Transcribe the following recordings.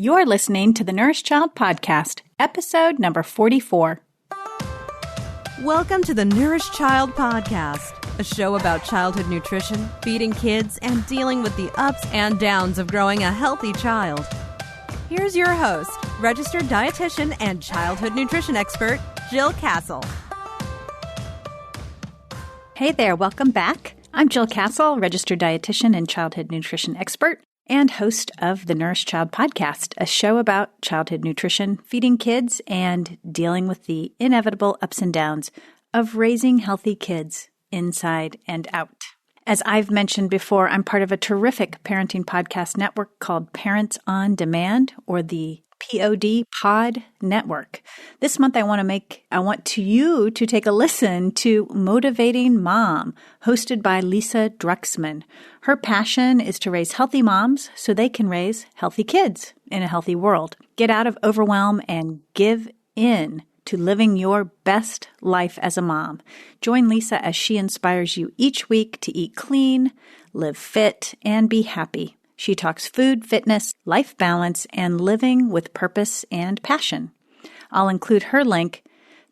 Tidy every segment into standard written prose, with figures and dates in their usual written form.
You're listening to the Nourished Child Podcast, episode number 44. Welcome to the Nourished Child Podcast, a show about childhood nutrition, feeding kids, and dealing with the ups and downs of growing a healthy child. Here's your host, registered dietitian and childhood nutrition expert, Jill Castle. Hey there, welcome back. I'm Jill Castle, registered dietitian and childhood nutrition expert, and host of the Nourished Child Podcast, a show about childhood nutrition, feeding kids, and dealing with the inevitable ups and downs of raising healthy kids inside and out. As I've mentioned before, I'm part of a terrific parenting podcast network called Parents on Demand, or the POD Pod Network. This month I want you to take a listen to Motivating Mom, hosted by Lisa Druxman. Her passion is to raise healthy moms so they can raise healthy kids in a healthy world. Get out of overwhelm and give in to living your best life as a mom. Join Lisa as she inspires you each week to eat clean, live fit, and be happy. She talks food, fitness, life balance, and living with purpose and passion. I'll include her link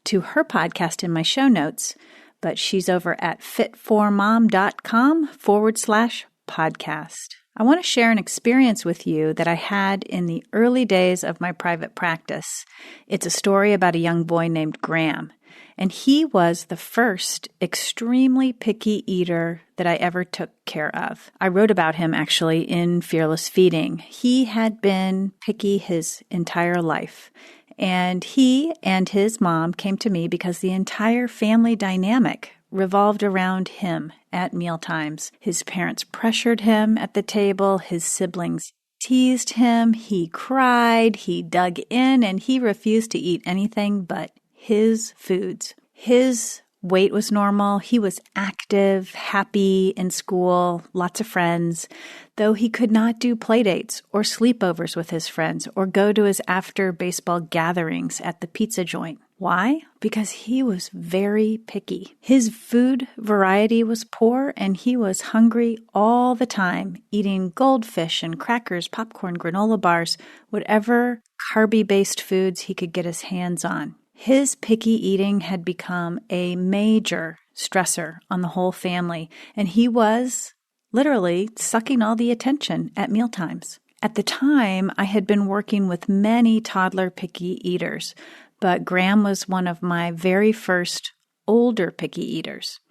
to her podcast in my show notes, but she's over at fitformom.com/podcast. I want to share an experience with you that I had in the early days of my private practice. It's a story about a young boy named Graham, and he was the first extremely picky eater that I ever took care of. I wrote about him actually in Fearless Feeding. He had been picky his entire life, and he and his mom came to me because the entire family dynamic revolved around him at mealtimes. His parents pressured him at the table. His siblings teased him. He cried. He dug in, and he refused to eat anything but his foods. His weight was normal. He was active, happy in school, lots of friends, though he could not do play dates or sleepovers with his friends or go to his after baseball gatherings at the pizza joint. Why? Because he was very picky. His food variety was poor, and he was hungry all the time, eating goldfish and crackers, popcorn, granola bars, whatever carby-based foods he could get his hands on. His picky eating had become a major stressor on the whole family, and he was literally sucking all the attention at mealtimes. At the time, I had been working with many toddler picky eaters, but Graham was one of my very first older picky eaters.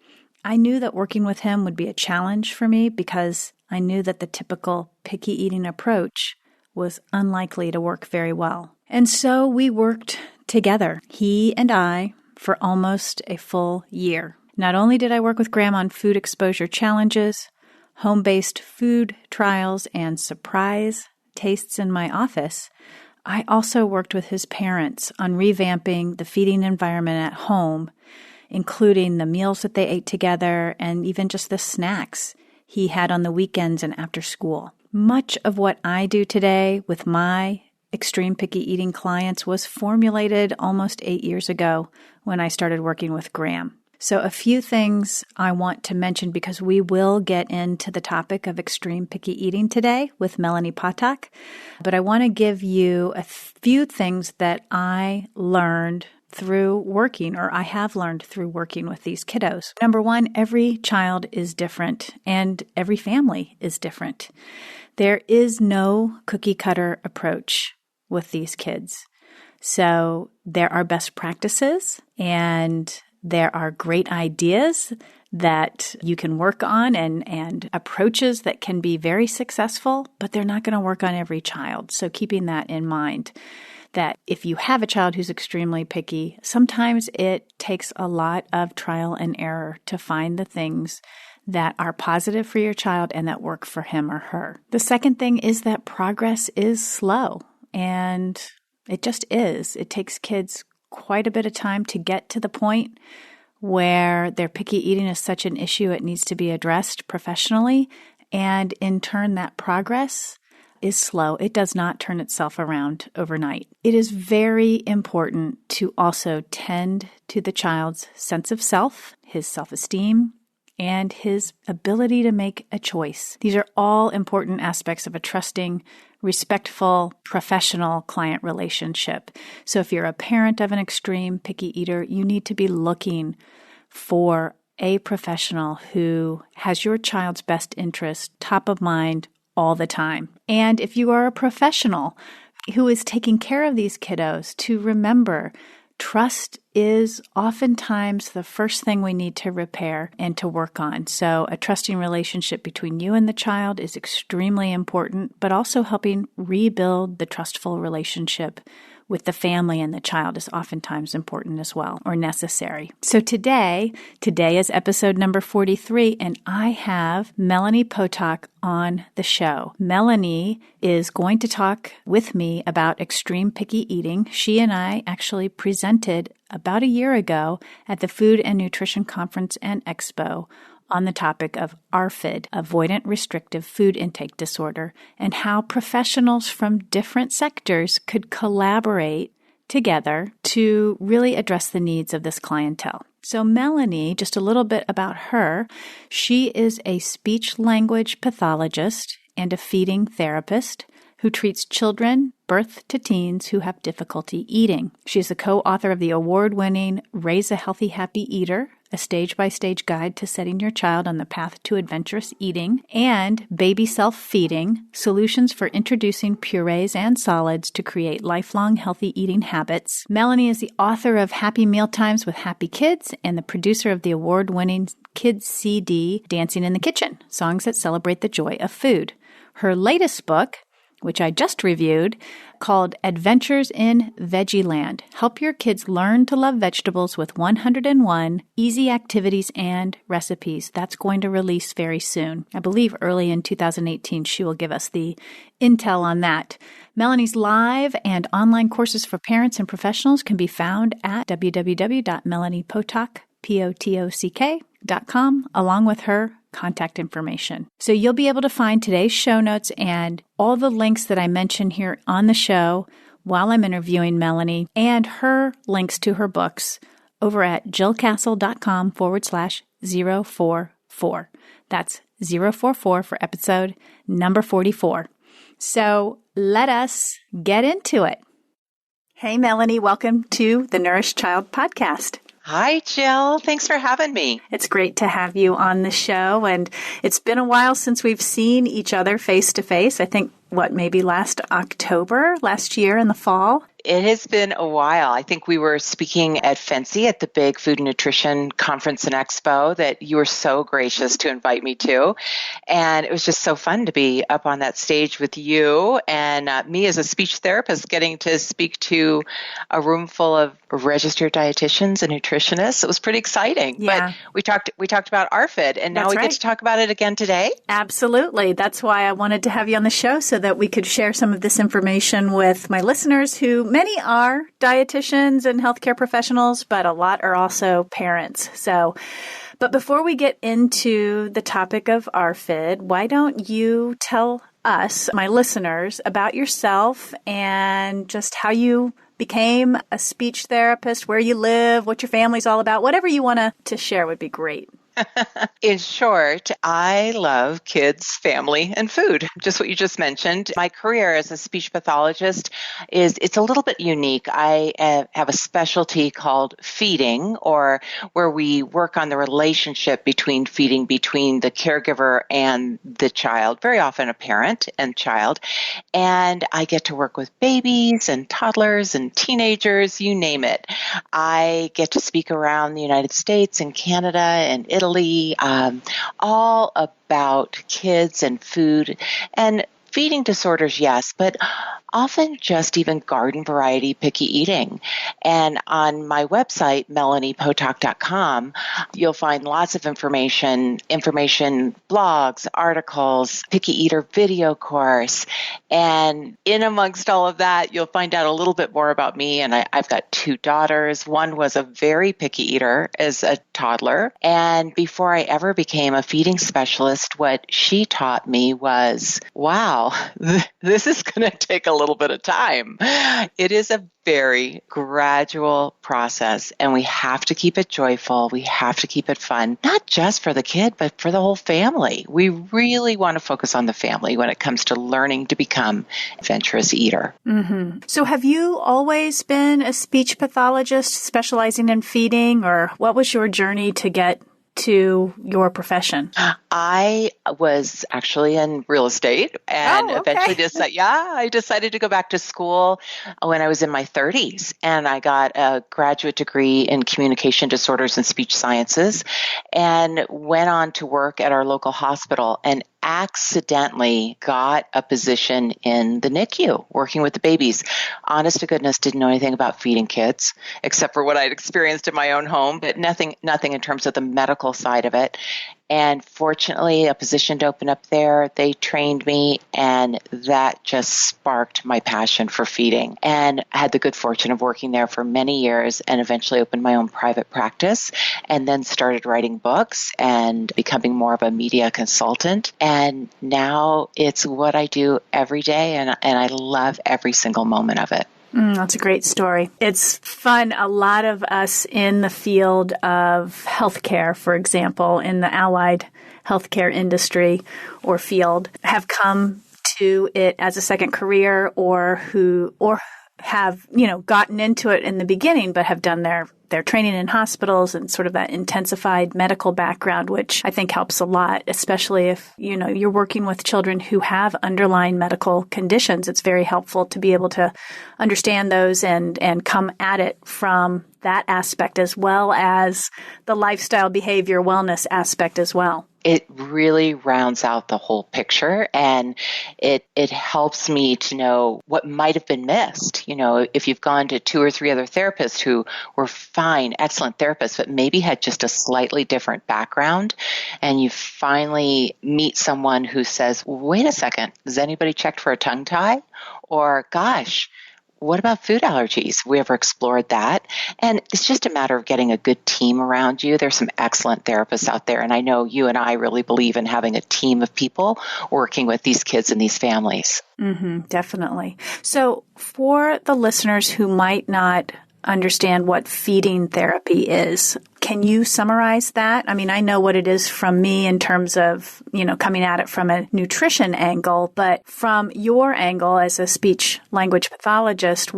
I knew that working with him would be a challenge for me because I knew that the typical picky eating approach was unlikely to work very well. And so we worked together, he and I, for almost a full year. Not only did I work with Graham on food exposure challenges, home-based food trials, and surprise tastes in my office, I also worked with his parents on revamping the feeding environment at home, including the meals that they ate together and even just the snacks he had on the weekends and after school. Much of what I do today with my extreme picky eating clients was formulated almost 8 years ago when I started working with Graham. So a few things I want to mention because we will get into the topic of extreme picky eating today with Melanie Potock, but I want to give you a few things that I learned through working, or I have learned through working with these kiddos. Number one, every child is different and every family is different. There is no cookie cutter approach with these kids. So there are best practices and there are great ideas that you can work on and approaches that can be very successful, but they're not going to work on every child. So keeping that in mind, that if you have a child who's extremely picky, sometimes it takes a lot of trial and error to find the things that are positive for your child and that work for him or her. The second thing is that progress is slow, and it just is. It takes kids quite a bit of time to get to the point where their picky eating is such an issue it needs to be addressed professionally, and in turn that progress is slow. It does not turn itself around overnight. It is very important to also tend to the child's sense of self, his self-esteem, and his ability to make a choice. These are all important aspects of a trusting, respectful, professional client relationship. So if you're a parent of an extreme picky eater, you need to be looking for a professional who has your child's best interest top of mind all the time. And if you are a professional who is taking care of these kiddos, to remember trust is oftentimes the first thing we need to repair and to work on. So a trusting relationship between you and the child is extremely important, but also helping rebuild the trustful relationship with the family and the child is oftentimes important as well, or necessary. So today is episode number 43, and I have Melanie Potock on the show. Melanie is going to talk with me about extreme picky eating. She and I actually presented about a year ago at the Food and Nutrition Conference and Expo on the topic of ARFID, Avoidant Restrictive Food Intake Disorder, and how professionals from different sectors could collaborate together to really address the needs of this clientele. So Melanie, just a little bit about her, she is a speech language pathologist and a feeding therapist who treats children, birth to teens, who have difficulty eating. She's the co-author of the award-winning Raise a Healthy, Happy Eater, a stage-by-stage guide to setting your child on the path to adventurous eating, and Baby Self-Feeding, solutions for introducing purees and solids to create lifelong healthy eating habits. Melanie is the author of Happy Mealtimes with Happy Kids and the producer of the award-winning kids CD, Dancing in the Kitchen, Songs that Celebrate the Joy of Food. Her latest book, which I just reviewed, called Adventures in Veggieland. Help your kids learn to love vegetables with 101 easy activities and recipes. That's going to release very soon. I believe early in 2018, she will give us the intel on that. Melanie's live and online courses for parents and professionals can be found at www.melaniepotock.com, along with her contact information. So you'll be able to find today's show notes and all the links that I mention here on the show while I'm interviewing Melanie, and her links to her books over at jillcastle.com/044. That's 044 for episode number 44. So let us get into it. Hey, Melanie, welcome to the Nourished Child podcast. Hi, Jill. Thanks for having me. It's great to have you on the show, and it's been a while since we've seen each other face to face. I think, maybe last year in the fall? It has been a while. I think we were speaking at Fancy at the big Food and Nutrition Conference and Expo that you were so gracious to invite me to. And it was just so fun to be up on that stage with you and me as a speech therapist getting to speak to a room full of registered dietitians and nutritionists. It was pretty exciting. Yeah. But we talked about ARFID, and now we get to talk about it again today. Absolutely. That's why I wanted to have you on the show, so that we could share some of this information with my listeners, who many are dietitians and healthcare professionals, but a lot are also parents. But before we get into the topic of ARFID, why don't you tell us, my listeners, about yourself and just how you became a speech therapist, where you live, what your family's all about, whatever you want to share would be great. In short, I love kids, family, and food, just what you just mentioned. My career as a speech pathologist it's a little bit unique. I have a specialty called feeding, or where we work on the relationship between feeding between the caregiver and the child, very often a parent and child. And I get to work with babies and toddlers and teenagers, you name it. I get to speak around the United States and Canada and Italy, all about kids and food and feeding disorders, yes, but often just even garden variety picky eating. And on my website, melaniepotock.com, you'll find lots of information, blogs, articles, picky eater video course. And in amongst all of that, you'll find out a little bit more about me. And I've got two daughters. One was a very picky eater as a toddler. And before I ever became a feeding specialist, what she taught me was, wow, well, this is going to take a little bit of time. It is a very gradual process, and we have to keep it joyful. We have to keep it fun, not just for the kid, but for the whole family. We really want to focus on the family when it comes to learning to become an adventurous eater. Mm-hmm. So have you always been a speech pathologist specializing in feeding, or what was your journey to get to your profession? I was actually in real estate and eventually I decided to go back to school when I was in my 30s, and I got a graduate degree in communication disorders and speech sciences and went on to work at our local hospital and accidentally got a position in the NICU working with the babies. Honest to goodness, didn't know anything about feeding kids except for what I'd experienced in my own home, but nothing in terms of the medical side of it. And fortunately, a position opened up there. They trained me, and that just sparked my passion for feeding. And I had the good fortune of working there for many years and eventually opened my own private practice and then started writing books and becoming more of a media consultant. And now it's what I do every day, and I love every single moment of it. That's a great story. It's fun. A lot of us in the field of healthcare, for example, in the allied healthcare industry or field, have come to it as a second career or have, gotten into it in the beginning, but have done their training in hospitals and sort of that intensified medical background, which I think helps a lot, especially if, you're working with children who have underlying medical conditions. It's very helpful to be able to understand those and come at it from that aspect as well as the lifestyle behavior wellness aspect as well. It really rounds out the whole picture, and it helps me to know what might have been missed. If you've gone to 2 or 3 other therapists who were fine, excellent therapists, but maybe had just a slightly different background, and you finally meet someone who says, wait a second, has anybody checked for a tongue tie? Or, gosh, what about food allergies? We ever explored that? And it's just a matter of getting a good team around you. There's some excellent therapists out there. And I know you and I really believe in having a team of people working with these kids and these families. Mm-hmm, definitely. So for the listeners who might not understand what feeding therapy is, can you summarize that? I mean, I know what it is from me in terms of, coming at it from a nutrition angle, but from your angle as a speech language pathologist,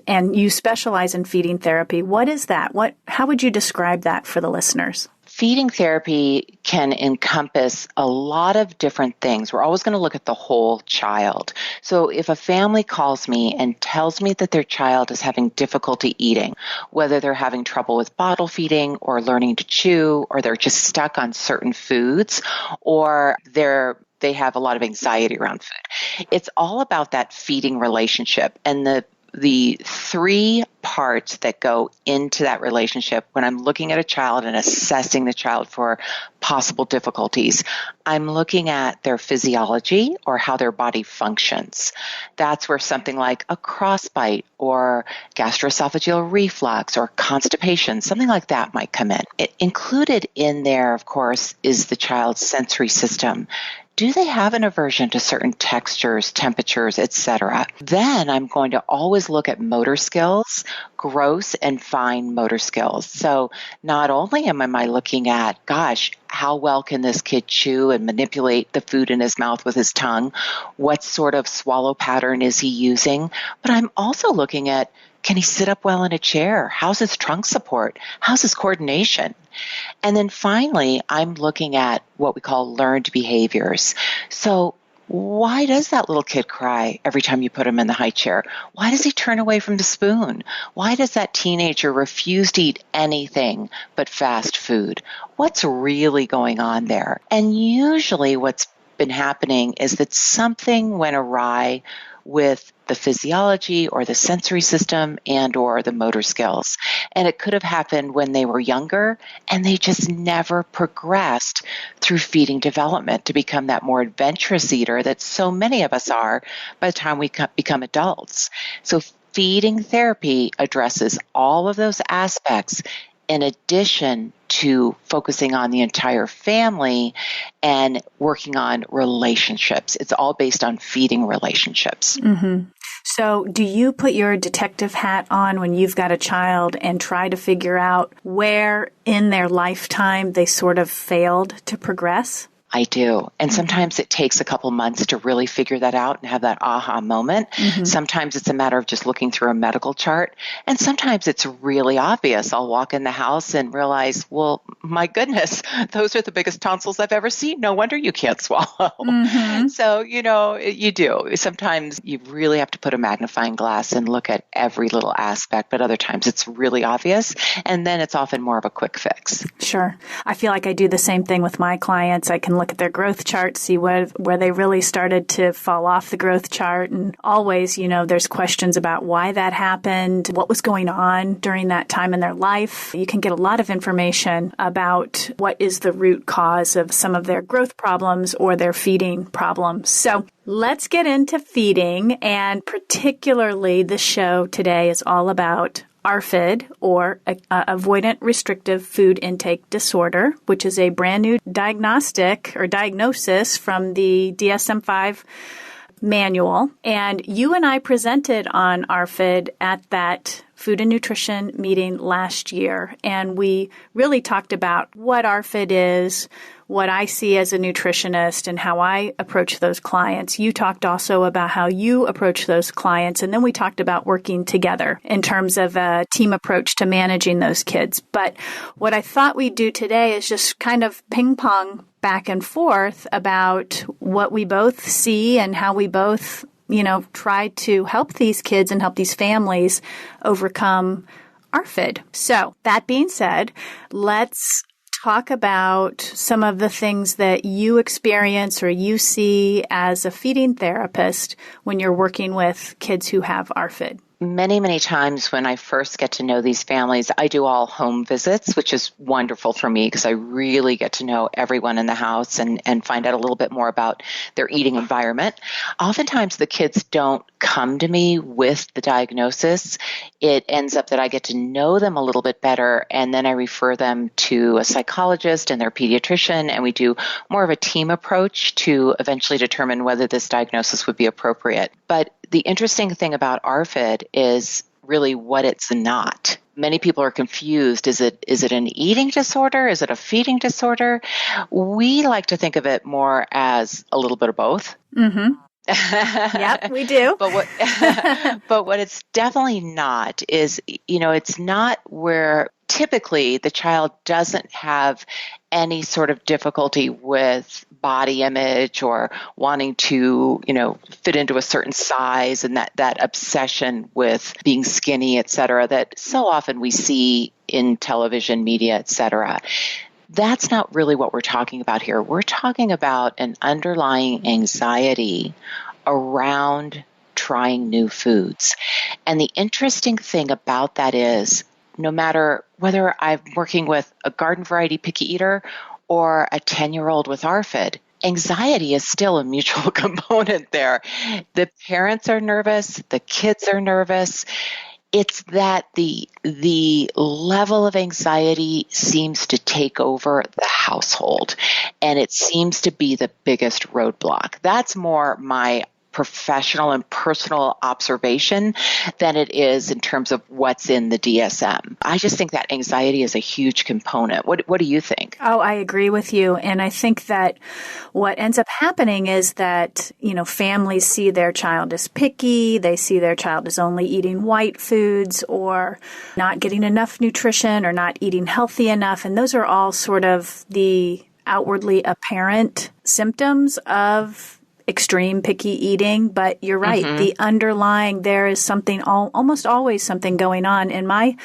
and you specialize in feeding therapy, what is that? How would you describe that for the listeners? Feeding therapy can encompass a lot of different things. We're always going to look at the whole child. So if a family calls me and tells me that their child is having difficulty eating, whether they're having trouble with bottle feeding or learning to chew, or they're just stuck on certain foods, or they have a lot of anxiety around food, it's all about that feeding relationship and the 3 parts that go into that relationship. When I'm looking at a child and assessing the child for possible difficulties, I'm looking at their physiology or how their body functions. That's where something like a crossbite or gastroesophageal reflux or constipation, something like that might come in. Included in there, of course, is the child's sensory system. Do they have an aversion to certain textures, temperatures, etc.? Then I'm going to always look at motor skills, gross and fine motor skills. So not only am I looking at, how well can this kid chew and manipulate the food in his mouth with his tongue? What sort of swallow pattern is he using? But I'm also looking at, can he sit up well in a chair? How's his trunk support? How's his coordination? And then finally, I'm looking at what we call learned behaviors. So why does that little kid cry every time you put him in the high chair? Why does he turn away from the spoon? Why does that teenager refuse to eat anything but fast food? What's really going on there? And usually what's been happening is that something went awry with the physiology or the sensory system and or the motor skills. And it could have happened when they were younger and they just never progressed through feeding development to become that more adventurous eater that so many of us are by the time we become adults. So feeding therapy addresses all of those aspects in addition to focusing on the entire family and working on relationships. It's all based on feeding relationships. Mm-hmm. So do you put your detective hat on when you've got a child and try to figure out where in their lifetime they sort of failed to progress? I do. And sometimes it takes a couple months to really figure that out and have that aha moment. Mm-hmm. Sometimes it's a matter of just looking through a medical chart. And sometimes it's really obvious. I'll walk in the house and realize, well, my goodness, those are the biggest tonsils I've ever seen. No wonder you can't swallow. Mm-hmm. So, you do. Sometimes you really have to put a magnifying glass and look at every little aspect, but other times it's really obvious. And then it's often more of a quick fix. Sure. I feel like I do the same thing with my clients. I can look at their growth chart, see where they really started to fall off the growth chart. And always, there's questions about why that happened, what was going on during that time in their life. You can get a lot of information about what is the root cause of some of their growth problems or their feeding problems. So let's get into feeding. And particularly the show today is all about ARFID, or Avoidant Restrictive Food Intake Disorder, which is a brand new diagnosis from the DSM-5 manual. And you and I presented on ARFID at that food and nutrition meeting last year. And we really talked about what ARFID is, what I see as a nutritionist, and how I approach those clients. You talked also about how you approach those clients. And then we talked about working together in terms of a team approach to managing those kids. But what I thought we'd do today is just kind of ping pong back and forth about what we both see and how we both try to help these kids and help these families overcome ARFID. So that being said, let's talk about some of the things that you experience or you see as a feeding therapist when you're working with kids who have ARFID. Many, many times when I first get to know these families, I do all home visits, which is wonderful for me because I really get to know everyone in the house and find out a little bit more about their eating environment. Oftentimes the kids don't come to me with the diagnosis. It ends up that I get to know them a little bit better, and then I refer them to a psychologist and their pediatrician, and we do more of a team approach to eventually determine whether this diagnosis would be appropriate. But the interesting thing about ARFID is really what it's not. Many people are confused. Is it an eating disorder? Is it a feeding disorder? We like to think of it more as a little bit of both. Mm-hmm. Yep, we do. But what it's definitely not is, it's not where typically the child doesn't have any sort of difficulty with body image or wanting to, fit into a certain size, and that obsession with being skinny, et cetera, that so often we see in television, media, et cetera. That's not really what we're talking about here. We're talking about an underlying anxiety around trying new foods. And the interesting thing about that is, no matter whether I'm working with a garden variety picky eater or a 10-year-old with ARFID, anxiety is still a mutual component there. The parents are nervous, the kids are nervous. It's that the level of anxiety seems to take over the household, and it seems to be the biggest roadblock. That's more my professional and personal observation than it is in terms of what's in the DSM. I just think that anxiety is a huge component. What do you think? Oh, I agree with you. And I think that what ends up happening is that, families see their child as picky. They see their child as only eating white foods or not getting enough nutrition or not eating healthy enough. And those are all sort of the outwardly apparent symptoms of extreme picky eating, but you're right. Mm-hmm. The underlying, there is something, almost always something going on. In my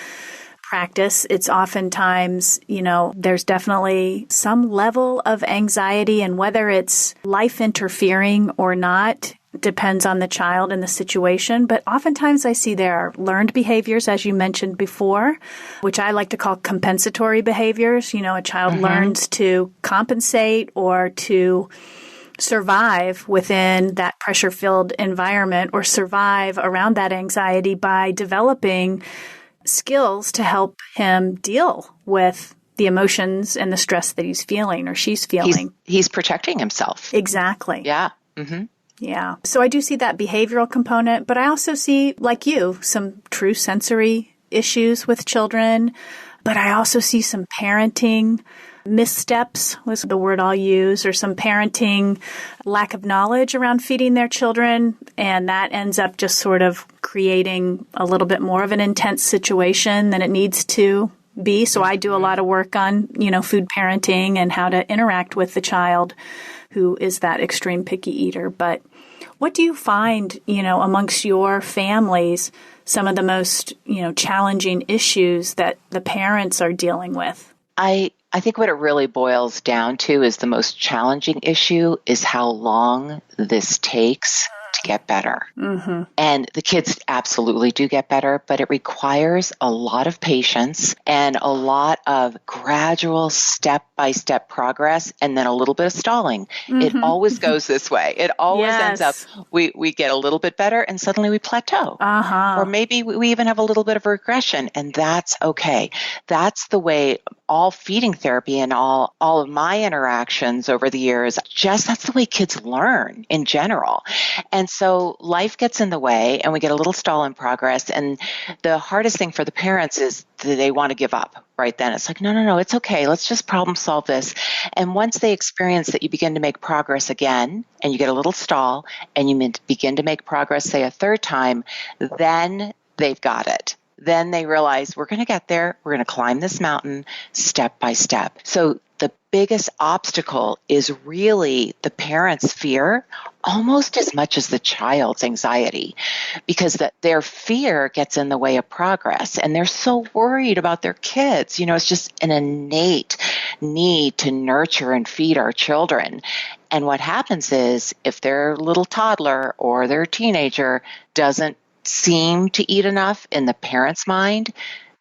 practice, it's oftentimes, there's definitely some level of anxiety, and whether it's life interfering or not depends on the child and the situation. But oftentimes I see there are learned behaviors, as you mentioned before, which I like to call compensatory behaviors. A child mm-hmm. learns to compensate or to survive within that pressure-filled environment or survive around that anxiety by developing skills to help him deal with the emotions and the stress that he's feeling or she's feeling. He's protecting himself. Exactly. Yeah. Mm-hmm. Yeah. So I do see that behavioral component, but I also see, like you, some true sensory issues with children, but I also see some parenting missteps was the word I'll use, or some parenting lack of knowledge around feeding their children. And that ends up just sort of creating a little bit more of an intense situation than it needs to be. So I do a lot of work on, food parenting and how to interact with the child who is that extreme picky eater. But what do you find, amongst your families, some of the most, challenging issues that the parents are dealing with? I think what it really boils down to is the most challenging issue is how long this takes to get better. Mm-hmm. And the kids absolutely do get better, but it requires a lot of patience and a lot of gradual step-by-step progress and then a little bit of stalling. Mm-hmm. It always goes this way. It always ends up, we get a little bit better and suddenly we plateau. Uh-huh. Or maybe we even have a little bit of regression, and that's okay. That's the way all feeding therapy and all of my interactions over the years, that's the way kids learn in general. And so life gets in the way and we get a little stall in progress. And the hardest thing for the parents is that they want to give up right then. It's like, no, it's okay. Let's just problem solve this. And once they experience that you begin to make progress again and you get a little stall and you begin to make progress, say a third time, then they've got it. Then they realize we're going to get there. We're going to climb this mountain step by step. So the biggest obstacle is really the parent's fear almost as much as the child's anxiety, because their fear gets in the way of progress and they're so worried about their kids. It's just an innate need to nurture and feed our children. And what happens is if their little toddler or their teenager doesn't seem to eat enough in the parent's mind,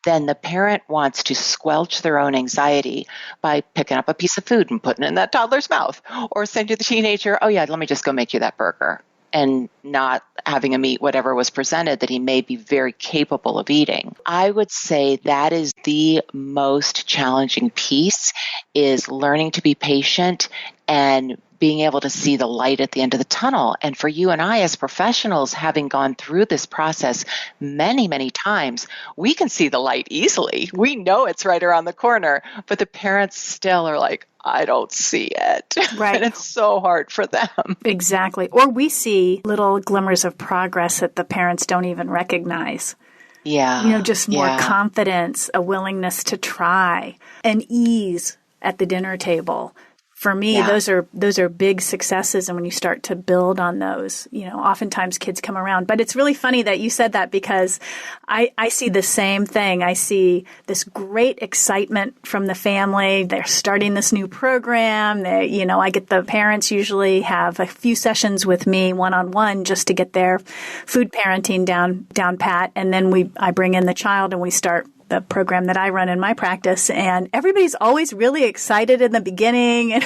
then the parent wants to squelch their own anxiety by picking up a piece of food and putting it in that toddler's mouth, or saying to the teenager, oh yeah, let me just go make you that burger, and not having him eat whatever was presented that he may be very capable of eating. I would say that is the most challenging piece, is learning to be patient and being able to see the light at the end of the tunnel. And for you and I as professionals, having gone through this process many, many times, we can see the light easily. We know it's right around the corner, but the parents still are like, I don't see it. Right. And it's so hard for them. Exactly. Or we see little glimmers of progress that the parents don't even recognize. Yeah. Just more confidence, a willingness to try, an ease at the dinner table. For me, those are big successes. And when you start to build on those, oftentimes kids come around. But it's really funny that you said that, because I see the same thing. I see this great excitement from the family. They're starting this new program. I get the parents usually have a few sessions with me one-on-one just to get their food parenting down pat. And then I bring in the child and we start the program that I run in my practice, and everybody's always really excited in the beginning, and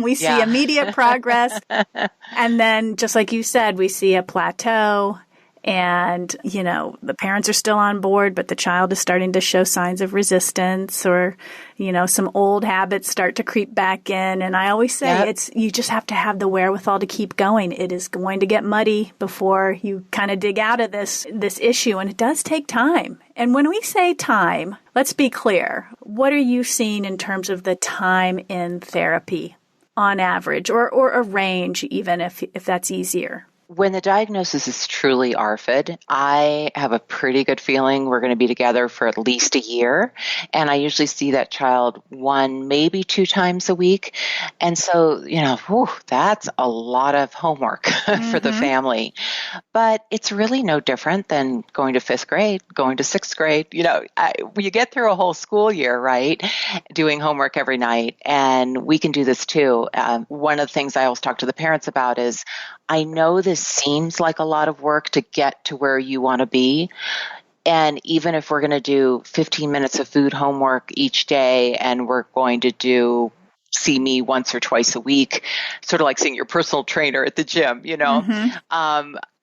we see immediate progress. And then, just like you said, we see a plateau, and, the parents are still on board, but the child is starting to show signs of resistance, or, some old habits start to creep back in. And I always say you just have to have the wherewithal to keep going. It is going to get muddy before you kind of dig out of this issue. And it does take time. And when we say time, let's be clear. What are you seeing in terms of the time in therapy on average, or a range, even if that's easier? When the diagnosis is truly ARFID, I have a pretty good feeling we're going to be together for at least a year. And I usually see that child 1, maybe 2 times a week. And so, that's a lot of homework for the family. But it's really no different than going to 5th grade, going to 6th grade. You get through a whole school year, right? Doing homework every night. And we can do this too. One of the things I always talk to the parents about is, I know this seems like a lot of work to get to where you want to be. And even if we're going to do 15 minutes of food homework each day, and we're going to see me once or twice a week, sort of like seeing your personal trainer at the gym,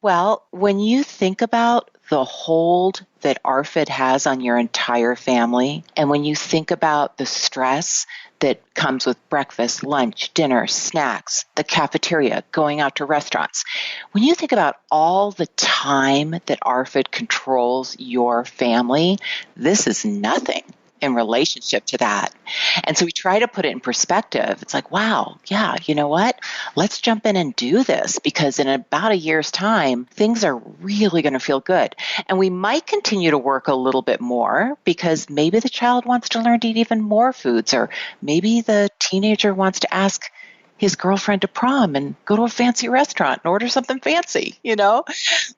Well, when you think about the hold that ARFID has on your entire family, and when you think about the stress that comes with breakfast, lunch, dinner, snacks, the cafeteria, going out to restaurants, when you think about all the time that ARFID controls your family, this is nothing in relationship to that. And so we try to put it in perspective. It's like, wow, yeah, you know what? Let's jump in and do this, because in about a year's time, things are really going to feel good. And we might continue to work a little bit more because maybe the child wants to learn to eat even more foods, or maybe the teenager wants to ask his girlfriend to prom and go to a fancy restaurant and order something fancy,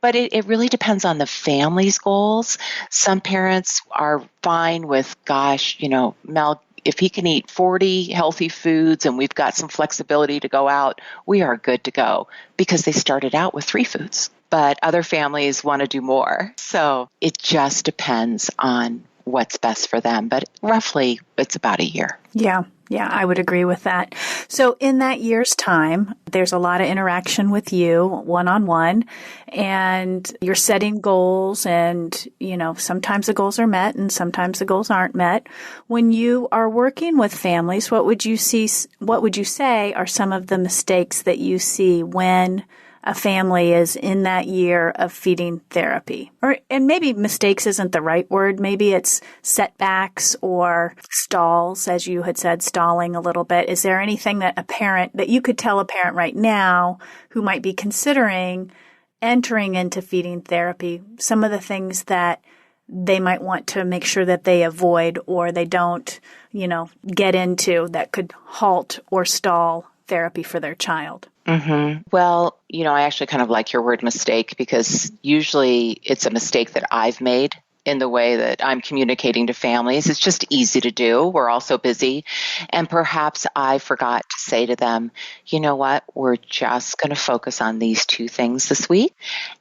But it really depends on the family's goals. Some parents are fine with, Mel, if he can eat 40 healthy foods and we've got some flexibility to go out, we are good to go, because they started out with 3 foods. But other families want to do more. So it just depends on what's best for them. But roughly, it's about a year. Yeah, I would agree with that. So in that year's time, there's a lot of interaction with you one-on-one, and you're setting goals, and, sometimes the goals are met and sometimes the goals aren't met. When you are working with families, what would you say are some of the mistakes that you see when a family is in that year of feeding therapy? And maybe mistakes isn't the right word. Maybe it's setbacks or stalls, as you had said, stalling a little bit. Is there anything that you could tell a parent right now who might be considering entering into feeding therapy, some of the things that they might want to make sure that they avoid or they don't, get into that could halt or stall therapy for their child? Mm-hmm. Well, I actually kind of like your word mistake, because usually it's a mistake that I've made in the way that I'm communicating to families. It's just easy to do. We're all so busy. And perhaps I forgot to say to them, you know what, we're just going to focus on these 2 things this week.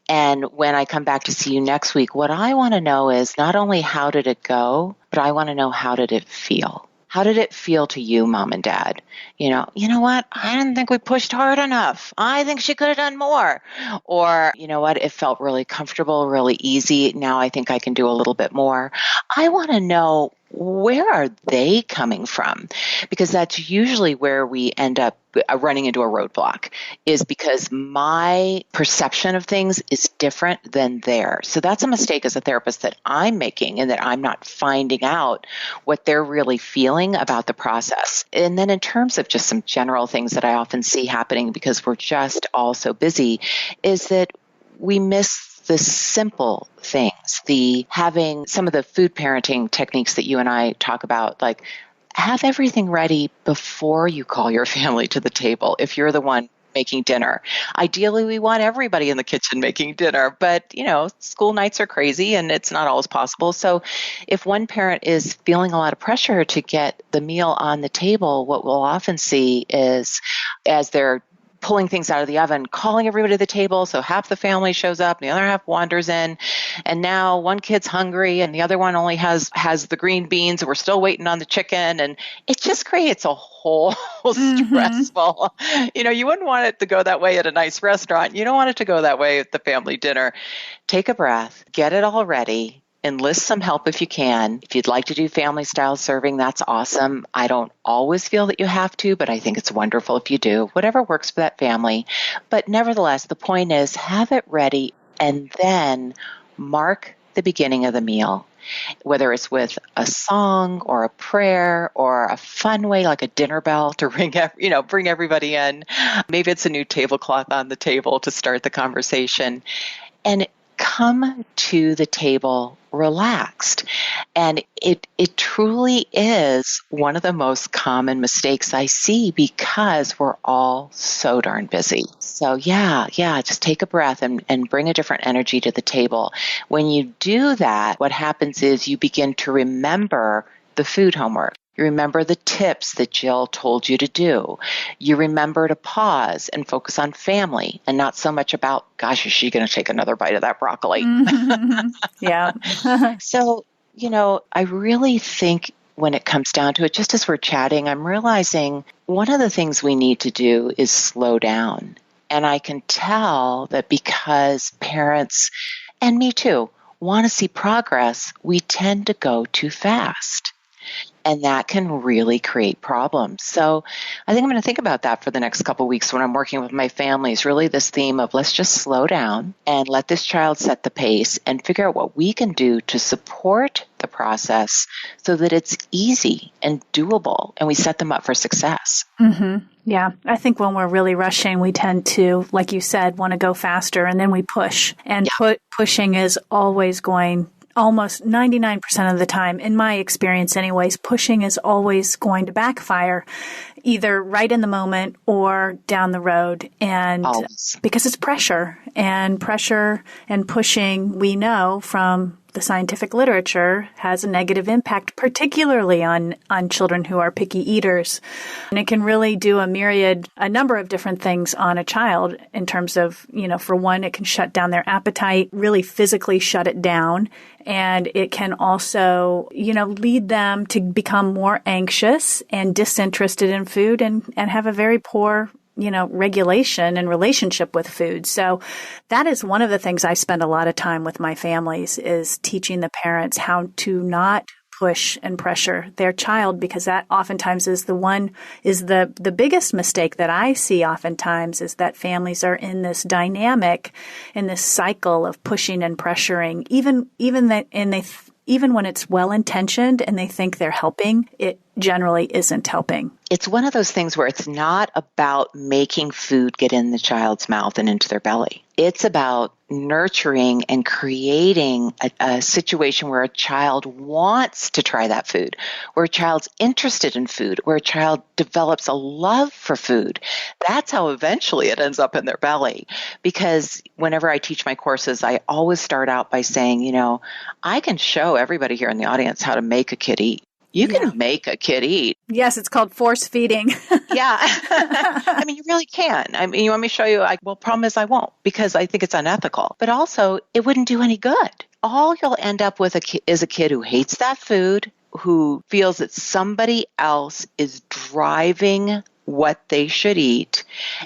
And when I come back to see you next week, what I want to know is not only how did it go, but I want to know, how did it feel? How did it feel to you, Mom and Dad? You know what? I didn't think we pushed hard enough. I think she could have done more. Or, you know what? It felt really comfortable, really easy. Now I think I can do a little bit more. I want to know, where are they coming from? Because that's usually where we end up running into a roadblock, is because my perception of things is different than theirs. So that's a mistake as a therapist that I'm making, and that I'm not finding out what they're really feeling about the process. And then in terms of just some general things that I often see happening, because we're just all so busy, is that we miss the simple things, having some of the food parenting techniques that you and I talk about, like have everything ready before you call your family to the table. If you're the one making dinner, ideally we want everybody in the kitchen making dinner, but school nights are crazy and it's not always possible. So if one parent is feeling a lot of pressure to get the meal on the table, what we'll often see is, as they're pulling things out of the oven, calling everybody to the table. So half the family shows up, and the other half wanders in. And now one kid's hungry and the other one only has the green beans, and we're still waiting on the chicken. And it just creates a whole stressful, you wouldn't want it to go that way at a nice restaurant. You don't want it to go that way at the family dinner. Take a breath, get it all ready. Enlist some help if you can. If you'd like to do family style serving, that's awesome. I don't always feel that you have to, but I think it's wonderful if you do. Whatever works for that family. But nevertheless, the point is, have it ready and then mark the beginning of the meal. Whether it's with a song or a prayer or a fun way like a dinner bell to ring, bring everybody in. Maybe it's a new tablecloth on the table to start the conversation. And come to the table relaxed. And it truly is one of the most common mistakes I see, because we're all so darn busy. So yeah, just take a breath and bring a different energy to the table. When you do that, what happens is you begin to remember the food homework. You remember the tips that Jill told you to do. You remember to pause and focus on family and not so much about, gosh, is she going to take another bite of that broccoli? Mm-hmm. Yeah. So, I really think when it comes down to it, just as we're chatting, I'm realizing one of the things we need to do is slow down. And I can tell that because parents, and me too, want to see progress, we tend to go too fast. And that can really create problems. So I think I'm going to think about that for the next couple of weeks when I'm working with my families, really this theme of let's just slow down and let this child set the pace and figure out what we can do to support the process so that it's easy and doable and we set them up for success. Mm-hmm. Yeah. I think when we're really rushing, we tend to, like you said, want to go faster and then we push. And pushing is always going almost 99% of the time, in my experience anyways, pushing is always going to backfire either right in the moment or down the road. And because it's pressure and pushing, we know from the scientific literature has a negative impact, particularly on children who are picky eaters. And it can really do a number of different things on a child in terms of, for one, it can shut down their appetite, really physically shut it down. And it can also, lead them to become more anxious and disinterested in food and have a very poor regulation and relationship with food. So that is one of the things I spend a lot of time with my families is teaching the parents how to not push and pressure their child, because that oftentimes is the biggest mistake that I see oftentimes is that families are in this dynamic, in this cycle of pushing and pressuring, even when it's well-intentioned and they think they're helping, it generally isn't helping. It's one of those things where it's not about making food get in the child's mouth and into their belly. It's about nurturing and creating a situation where a child wants to try that food, where a child's interested in food, where a child develops a love for food. That's how eventually it ends up in their belly. Because whenever I teach my courses, I always start out by saying, I can show everybody here in the audience how to make a kid eat. You can make a kid eat. Yes, it's called force feeding. Yeah. I mean, you really can. I mean, you want me to show you? Problem is I won't because I think it's unethical. But also, it wouldn't do any good. All you'll end up with is a kid who hates that food, who feels that somebody else is driving what they should eat,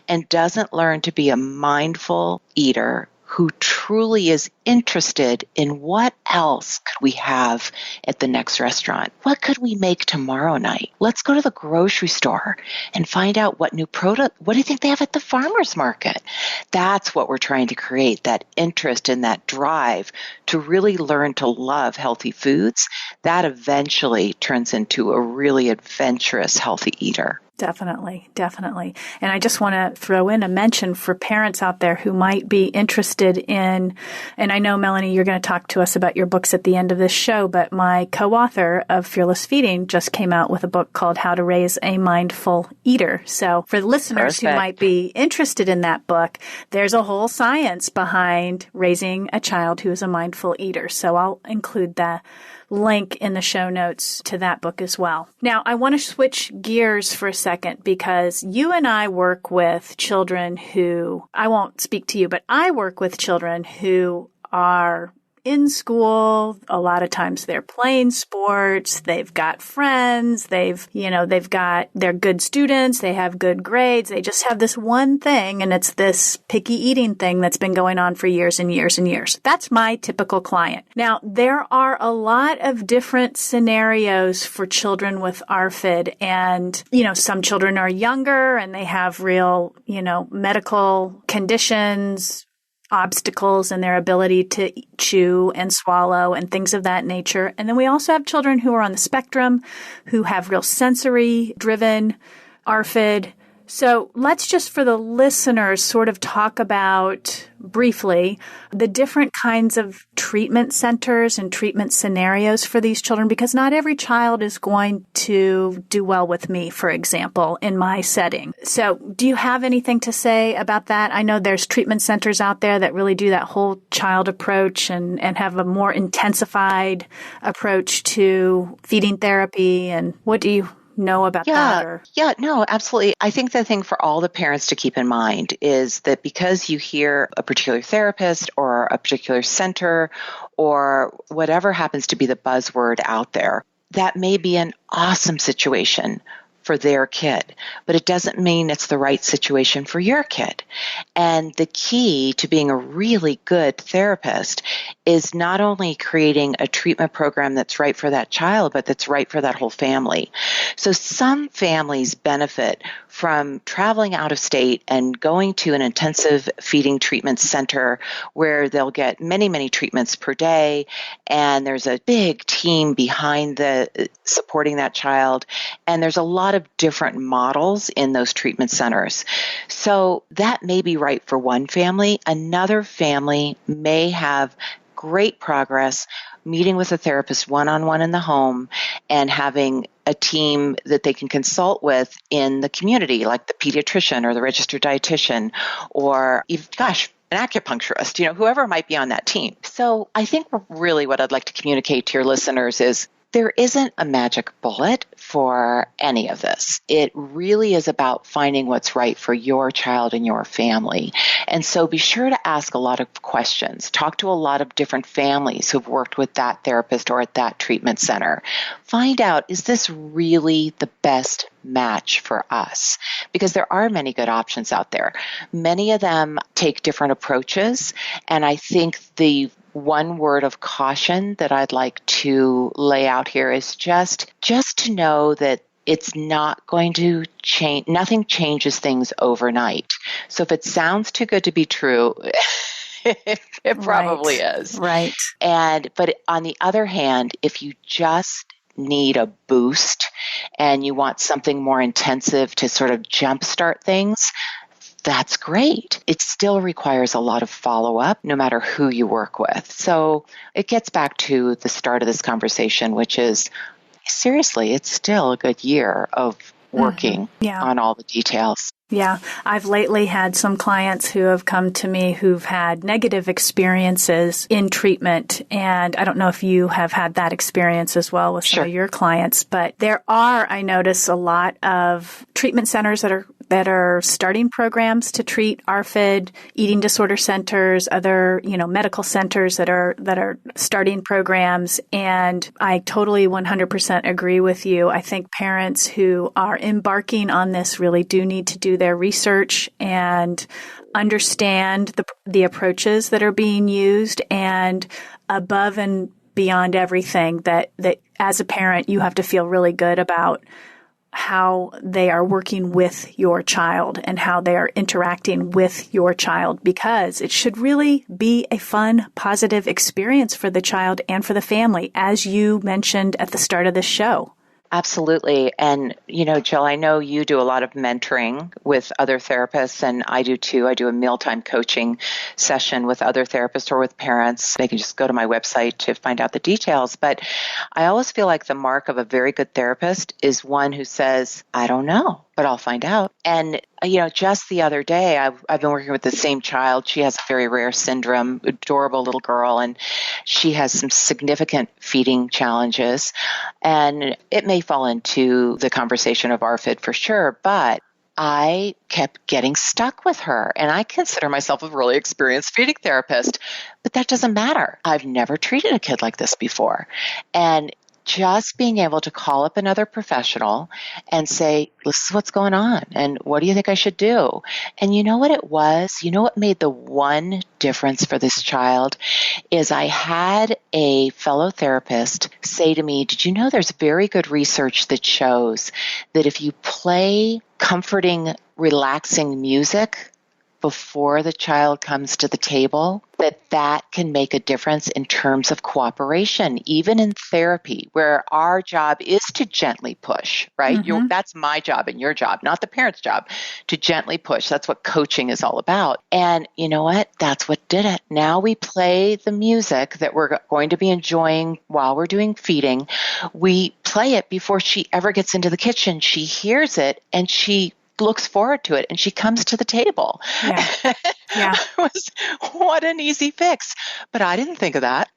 and doesn't learn to be a mindful eater who truly is interested in what else could we have at the next restaurant? What could we make tomorrow night? Let's go to the grocery store and find out what new product, what do you think they have at the farmer's market? That's what we're trying to create, that interest and that drive to really learn to love healthy foods. That eventually turns into a really adventurous, healthy eater. Definitely. And I just want to throw in a mention for parents out there who might be interested in, and I know, Melanie, you're going to talk to us about your books at the end of this show, but my co-author of Fearless Feeding just came out with a book called How to Raise a Mindful Eater. So for the listeners who might be interested in that book, there's a whole science behind raising a child who is a mindful eater. So I'll include the link in the show notes to that book as well. Now, I want to switch gears for a second because you and I work with children who, I won't speak to you, but I work with children who are in school. A lot of times they're playing sports. They've got friends. they're good students. They have good grades. They just have this one thing, and it's this picky eating thing that's been going on for years and years and years. That's my typical client. Now, there are a lot of different scenarios for children with ARFID, and, some children are younger and they have real, medical conditions, obstacles in their ability to chew and swallow and things of that nature. And then we also have children who are on the spectrum, who have real sensory-driven ARFID. So let's just, for the listeners, sort of talk about briefly the different kinds of treatment centers and treatment scenarios for these children, because not every child is going to do well with me, for example, in my setting. So do you have anything to say about that? I know there's treatment centers out there that really do that whole child approach and have a more intensified approach to feeding therapy. And what do you know about that? Yeah, no, absolutely. I think the thing for all the parents to keep in mind is that because you hear a particular therapist or a particular center or whatever happens to be the buzzword out there, that may be an awesome situation for their kid, but it doesn't mean it's the right situation for your kid. And the key to being a really good therapist is not only creating a treatment program that's right for that child, but that's right for that whole family. So some families benefit from traveling out of state and going to an intensive feeding treatment center where they'll get many, many treatments per day. And there's a big team behind the supporting that child. And there's a lot of different models in those treatment centers. So that may be right for one family. Another family may have great progress meeting with a therapist one-on-one in the home and having a team that they can consult with in the community, like the pediatrician or the registered dietitian or even, an acupuncturist, whoever might be on that team. So I think really what I'd like to communicate to your listeners is there isn't a magic bullet for any of this. It really is about finding what's right for your child and your family. And so be sure to ask a lot of questions. Talk to a lot of different families who've worked with that therapist or at that treatment center. Find out, is this really the best match for us? Because there are many good options out there. Many of them take different approaches. And I think the one word of caution that I'd like to lay out here is just to know that it's not going to change. Nothing changes things overnight. So if it sounds too good to be true, it probably is. Right. But on the other hand, if you just need a boost and you want something more intensive to sort of jumpstart things, that's great. It still requires a lot of follow-up, no matter who you work with. So it gets back to the start of this conversation, which is, seriously, it's still a good year of working on all the details. Yeah. I've lately had some clients who have come to me who've had negative experiences in treatment. And I don't know if you have had that experience as well with some of your clients, but there are, I notice, a lot of treatment centers that are starting programs to treat ARFID, eating disorder centers, other, medical centers that are starting programs. And I totally 100% agree with you. I think parents who are embarking on this really do need to do their research and understand the approaches that are being used, and above and beyond everything that as a parent you have to feel really good about how they are working with your child and how they are interacting with your child, because it should really be a fun, positive experience for the child and for the family, as you mentioned at the start of this show. Absolutely. And, Jill, I know you do a lot of mentoring with other therapists, and I do too. I do a mealtime coaching session with other therapists or with parents. They can just go to my website to find out the details. But I always feel like the mark of a very good therapist is one who says, I don't know, but I'll find out. And, just the other day, I've been working with the same child. She has a very rare syndrome, adorable little girl, and she has some significant feeding challenges. And it may fall into the conversation of ARFID for sure, but I kept getting stuck with her. And I consider myself a really experienced feeding therapist, but that doesn't matter. I've never treated a kid like this before. And just being able to call up another professional and say, this is what's going on, and what do you think I should do? And you know what it was? You know what made the one difference for this child is I had a fellow therapist say to me, did you know there's very good research that shows that if you play comforting, relaxing music before the child comes to the table, that can make a difference in terms of cooperation, even in therapy, where our job is to gently push, right? Mm-hmm. That's my job and your job, not the parent's job, to gently push. That's what coaching is all about. And you know what? That's what did it. Now we play the music that we're going to be enjoying while we're doing feeding. We play it before she ever gets into the kitchen. She hears it and she looks forward to it, and she comes to the table. Yeah. What an easy fix. But I didn't think of that.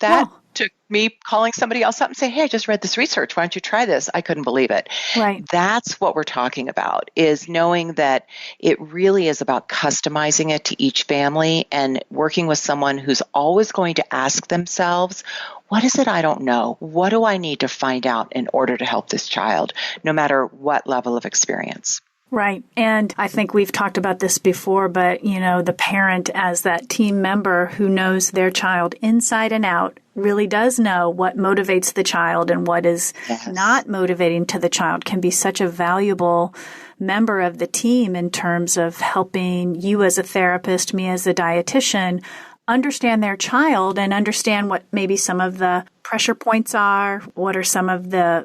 took me calling somebody else up and say, hey, I just read this research. Why don't you try this? I couldn't believe it. Right. That's what we're talking about, is knowing that it really is about customizing it to each family and working with someone who's always going to ask themselves, what is it I don't know? What do I need to find out in order to help this child, no matter what level of experience? Right. And I think we've talked about this before, but, the parent as that team member who knows their child inside and out really does know what motivates the child and what is not motivating to the child can be such a valuable member of the team in terms of helping you as a therapist, me as a dietitian, understand their child and understand what maybe some of the pressure points are, what are some of the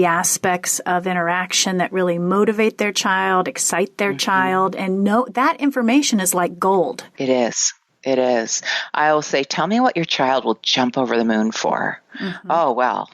aspects of interaction that really motivate their child, excite their child, and know that information is like gold. It is. It is. I will say, tell me what your child will jump over the moon for. Mm-hmm. Oh, well,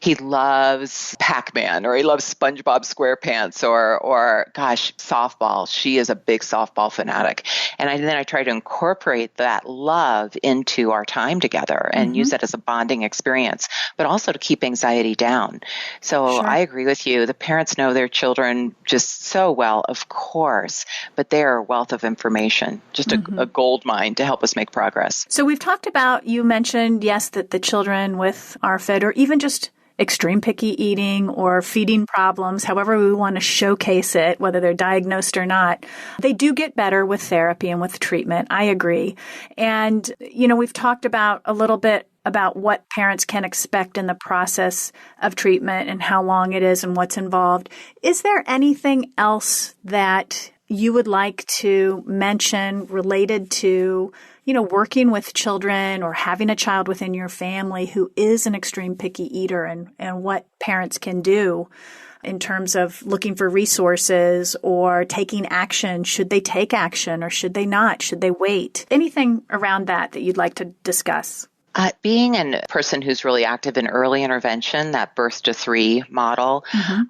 he loves Pac-Man, or he loves SpongeBob SquarePants, or gosh, softball. She is a big softball fanatic. And then I try to incorporate that love into our time together and use that as a bonding experience, but also to keep anxiety down. So I agree with you. The parents know their children just so well, of course, but they're a wealth of information, just a gold mine to help us make progress. So we've talked about, you mentioned, yes, that the children with ARFID, or even just extreme picky eating or feeding problems, however we want to showcase it, whether they're diagnosed or not, they do get better with therapy and with treatment. I agree. And, we've talked about a little bit about what parents can expect in the process of treatment and how long it is and what's involved. Is there anything else that you would like to mention related to working with children or having a child within your family who is an extreme picky eater, and what parents can do in terms of looking for resources or taking action? Should they take action or should they not? Should they wait? Anything around that you'd like to discuss? Being a person who's really active in early intervention, that birth to 3 model,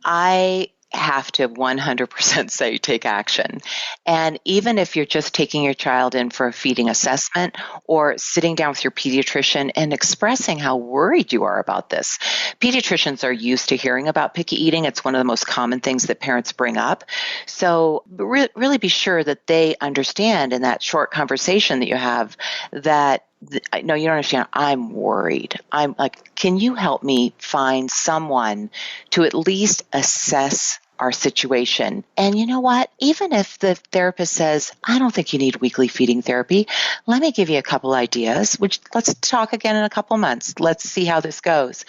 I have to 100% say take action. And even if you're just taking your child in for a feeding assessment or sitting down with your pediatrician and expressing how worried you are about this. Pediatricians are used to hearing about picky eating. It's one of the most common things that parents bring up. So really be sure that they understand in that short conversation that you have that no, you don't understand. I'm worried. I'm like, can you help me find someone to at least assess our situation? And you know what? Even if the therapist says, I don't think you need weekly feeding therapy, let me give you a couple ideas, let's talk again in a couple months. Let's see how this goes.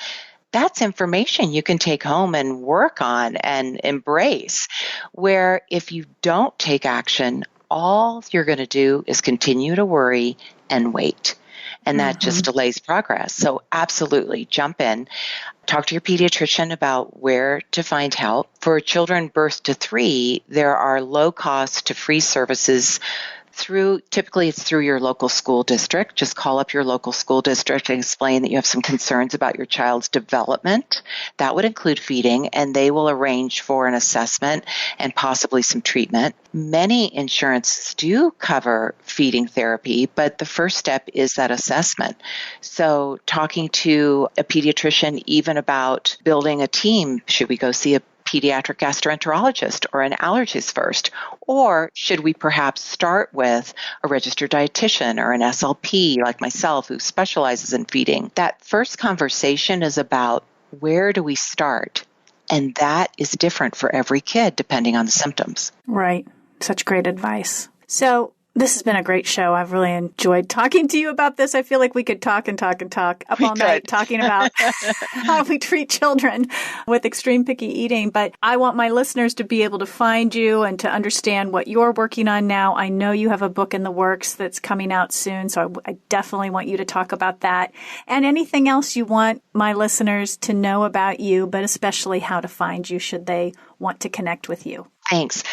That's information you can take home and work on and embrace, where if you don't take action, all you're going to do is continue to worry and wait. And that just delays progress. So absolutely jump in. Talk to your pediatrician about where to find help. For children birth to 3, there are low cost to free services typically it's through your local school district. Just call up your local school district and explain that you have some concerns about your child's development. That would include feeding, and they will arrange for an assessment and possibly some treatment. Many insurances do cover feeding therapy, but the first step is that assessment. So talking to a pediatrician even about building a team, should we go see a pediatric gastroenterologist or an allergist first? Or should we perhaps start with a registered dietitian or an SLP like myself who specializes in feeding? That first conversation is about where do we start? And that is different for every kid depending on the symptoms. Right. Such great advice. So this has been a great show. I've really enjoyed talking to you about this. I feel like we could talk and talk and talk up all night talking about how we treat children with extreme picky eating. But I want my listeners to be able to find you and to understand what you're working on now. I know you have a book in the works that's coming out soon, so I definitely want you to talk about that. And anything else you want my listeners to know about you, but especially how to find you should they want to connect with you. Thanks.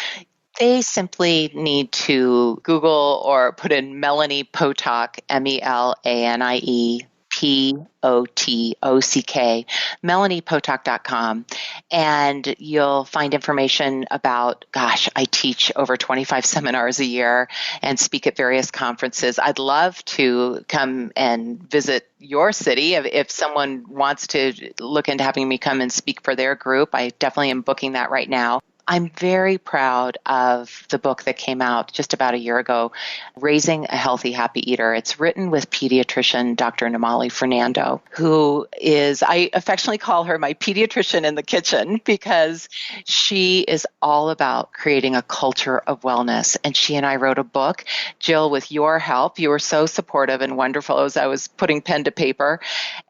They simply need to Google or put in Melanie Potock, MELANIE POTOCK, MelaniePotock.com. And you'll find information about, I teach over 25 seminars a year and speak at various conferences. I'd love to come and visit your city. If someone wants to look into having me come and speak for their group, I definitely am booking that right now. I'm very proud of the book that came out just about a year ago, Raising a Healthy, Happy Eater. It's written with pediatrician Dr. Namali Fernando, who is, I affectionately call her my pediatrician in the kitchen, because she is all about creating a culture of wellness. And she and I wrote a book. Jill, with your help, you were so supportive and wonderful as I was putting pen to paper.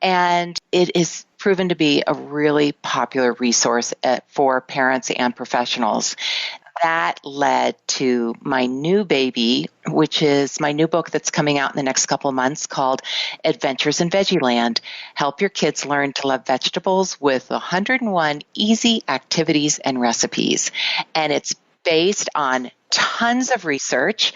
And it is proven to be a really popular resource for parents and professionals. That led to my new baby, which is my new book that's coming out in the next couple of months, called Adventures in Veggieland. Help your kids learn to love vegetables with 101 easy activities and recipes. And it's based on tons of research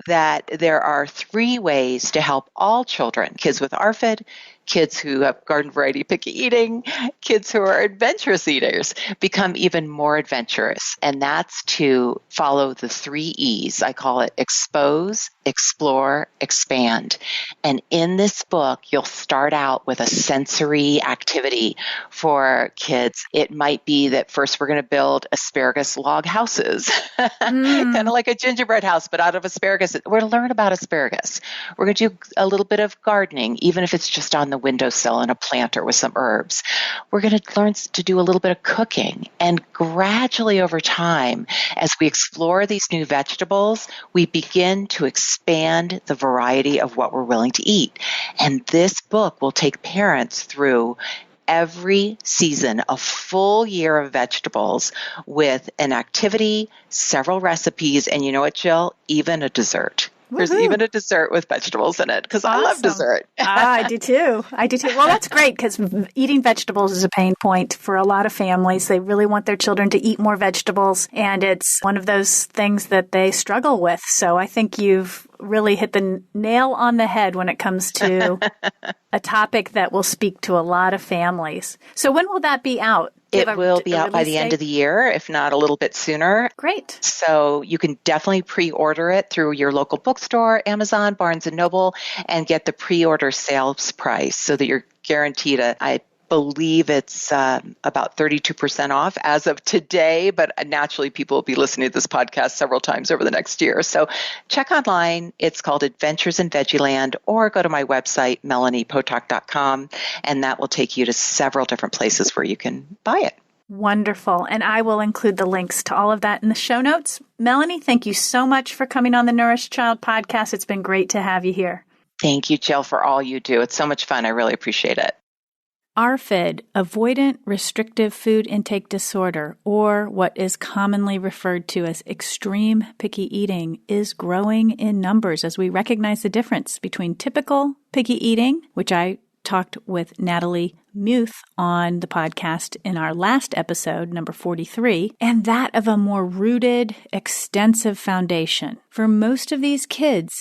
that there are 3 ways to help all children, kids with ARFID, kids who have garden variety picky eating, kids who are adventurous eaters, become even more adventurous. And that's to follow the 3 E's. I call it expose, explore, expand. And in this book, you'll start out with a sensory activity for kids. It might be that first we're going to build asparagus log houses, kind of like a gingerbread house, but out of asparagus. We're going to learn about asparagus. We're going to do a little bit of gardening, even if it's just on the windowsill in a planter with some herbs. We're going to learn to do a little bit of cooking. And gradually over time, as we explore these new vegetables, we begin to expand the variety of what we're willing to eat. And this book will take parents through every season, a full year of vegetables with an activity, several recipes, and you know what, Jill? Even a dessert. There's even a dessert with vegetables in it, because I love dessert. I do too. Well, that's great, because eating vegetables is a pain point for a lot of families. They really want their children to eat more vegetables, and it's one of those things that they struggle with. So I think you've really hit the nail on the head when it comes to a topic that will speak to a lot of families. So when will that be out? It will be out by the end of the year, if not a little bit sooner. Great. So you can definitely pre-order it through your local bookstore, Amazon, Barnes & Noble, and get the pre-order sales price so that you're guaranteed I believe it's about 32% off as of today, but naturally people will be listening to this podcast several times over the next year. So check online. It's called Adventures in Veggieland, or go to my website, melaniepotock.com, and that will take you to several different places where you can buy it. Wonderful. And I will include the links to all of that in the show notes. Melanie, thank you so much for coming on the Nourished Child podcast. It's been great to have you here. Thank you, Jill, for all you do. It's so much fun. I really appreciate it. ARFID, Avoidant Restrictive Food Intake Disorder, or what is commonly referred to as extreme picky eating, is growing in numbers as we recognize the difference between typical picky eating, which I talked with Natalie Muth on the podcast in our last episode, number 43, and that of a more rooted, extensive foundation. For most of these kids,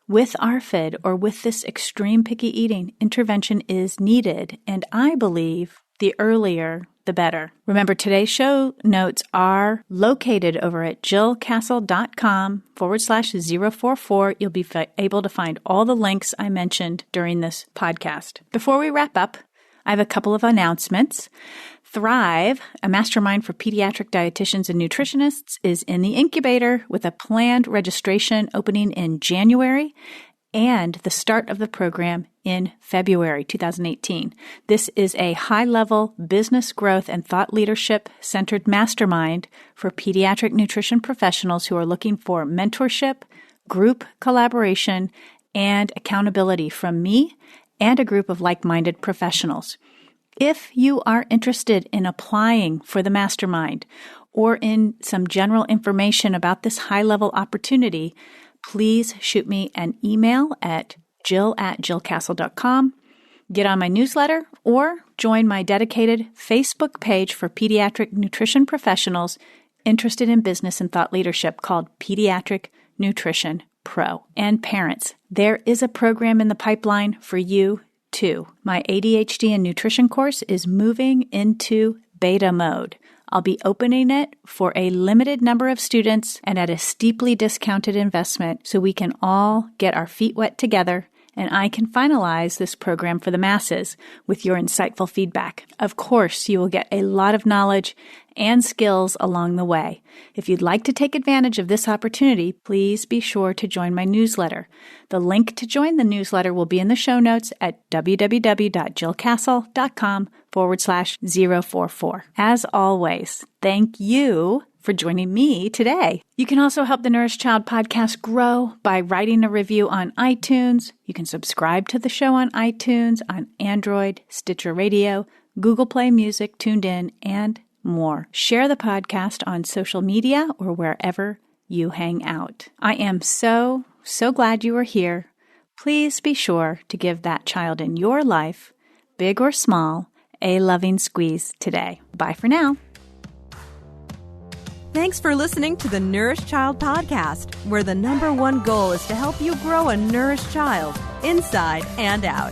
with ARFID or with this extreme picky eating, intervention is needed, and I believe the earlier, the better. Remember, today's show notes are located over at jillcastle.com/044. You'll be able to find all the links I mentioned during this podcast. Before we wrap up, I have a couple of announcements. Thrive, a mastermind for pediatric dietitians and nutritionists, is in the incubator with a planned registration opening in January and the start of the program in February 2018. This is a high-level business growth and thought leadership-centered mastermind for pediatric nutrition professionals who are looking for mentorship, group collaboration, and accountability from me and a group of like-minded professionals. If you are interested in applying for the mastermind or in some general information about this high-level opportunity, please shoot me an email at jill@jillcastle.com, get on my newsletter, or join my dedicated Facebook page for pediatric nutrition professionals interested in business and thought leadership called Pediatric Nutrition Pro. And parents, there is a program in the pipeline for you too. My ADHD and nutrition course is moving into beta mode. I'll be opening it for a limited number of students and at a steeply discounted investment so we can all get our feet wet together and I can finalize this program for the masses with your insightful feedback. Of course, you will get a lot of knowledge and skills along the way. If you'd like to take advantage of this opportunity, please be sure to join my newsletter. The link to join the newsletter will be in the show notes at www.jillcastle.com/044. As always, thank you for joining me today. You can also help the Nourished Child podcast grow by writing a review on iTunes. You can subscribe to the show on iTunes, on Android, Stitcher Radio, Google Play Music, TuneIn, and more. Share the podcast on social media or wherever you hang out. I am so glad you are here. Please be sure to give that child in your life, big or small, a loving squeeze today. Bye for now. Thanks for listening to the Nourished Child podcast, where the #1 goal is to help you grow a nourished child inside and out.